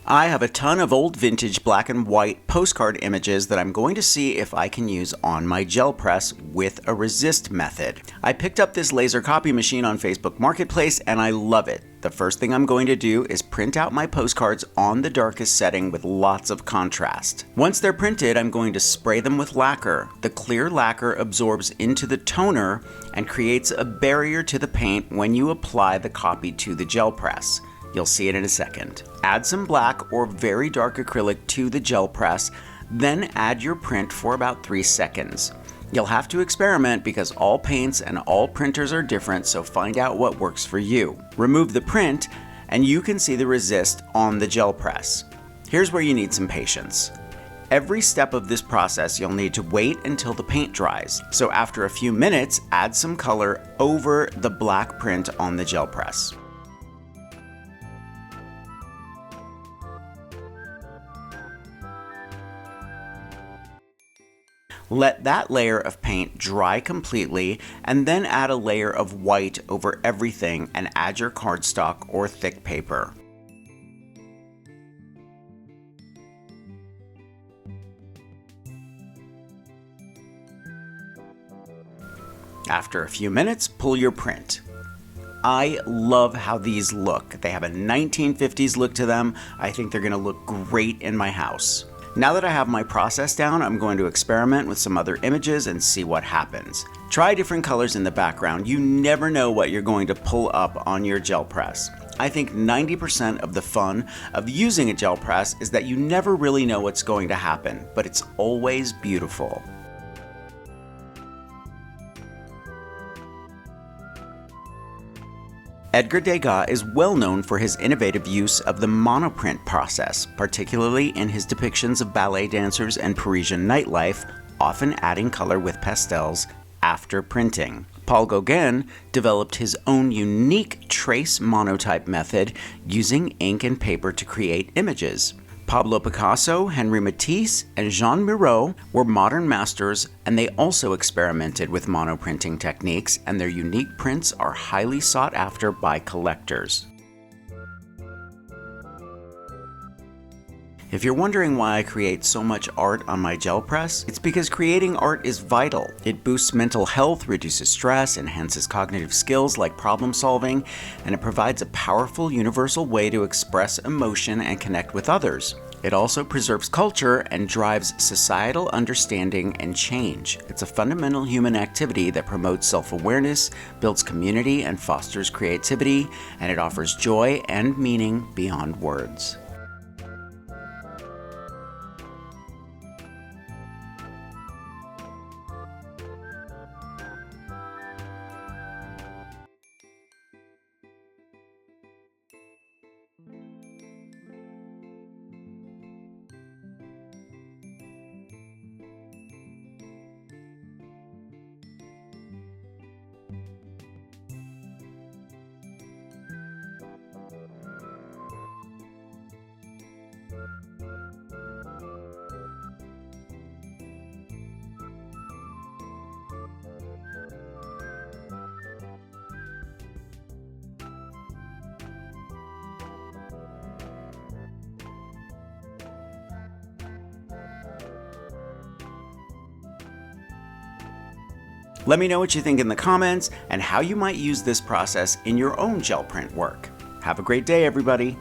I have a ton of old vintage black and white postcard images that I'm going to see if I can use on my gel press with a resist method. I picked up this laser copy machine on Facebook Marketplace and I love it. The first thing I'm going to do is print out my postcards on the darkest setting with lots of contrast. Once they're printed, I'm going to spray them with lacquer. The clear lacquer absorbs into the toner and creates a barrier to the paint when you apply the copy to the gel press. You'll see it in a second. Add some black or very dark acrylic to the gel press, then add your print for about 3 seconds. You'll have to experiment because all paints and all printers are different, so find out what works for you. Remove the print and you can see the resist on the gel press. Here's where you need some patience. Every step of this process you'll need to wait until the paint dries. So after a few minutes, add some color over the black print on the gel press. Let that layer of paint dry completely and then add a layer of white over everything and add your cardstock or thick paper. After a few minutes, pull your print. I love how these look. They have a 1950s look to them. I think they're going to look great in my house. Now that I have my process down, I'm going to experiment with some other images and see what happens. Try different colors in the background. You never know what you're going to pull up on your gel press. I think 90% of the fun of using a gel press is that you never really know what's going to happen, but it's always beautiful. Edgar Degas is well known for his innovative use of the monoprint process, particularly in his depictions of ballet dancers and Parisian nightlife, often adding color with pastels after printing. Paul Gauguin developed his own unique trace monotype method using ink and paper to create images. Pablo Picasso, Henri Matisse, and Jean Miro were modern masters, and they also experimented with monoprinting techniques, and their unique prints are highly sought after by collectors. If you're wondering why I create so much art on my gel press, it's because creating art is vital. It boosts mental health, reduces stress, enhances cognitive skills like problem solving, and it provides a powerful universal way to express emotion and connect with others. It also preserves culture and drives societal understanding and change. It's a fundamental human activity that promotes self-awareness, builds community, and fosters creativity, and it offers joy and meaning beyond words. Let me know what you think in the comments and how you might use this process in your own gel print work. Have a great day, everybody.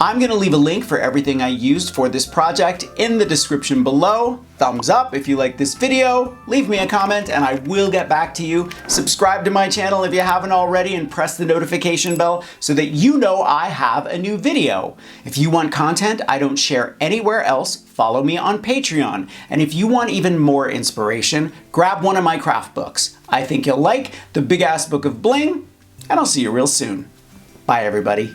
I'm going to leave a link for everything I used for this project in the description below. Thumbs up if you like this video, leave me a comment and I will get back to you. Subscribe to my channel if you haven't already and press the notification bell so that you know I have a new video. If you want content I don't share anywhere else, follow me on Patreon. And if you want even more inspiration, grab one of my craft books. I think you'll like The Big Ass Book of Bling, and I'll see you real soon. Bye everybody.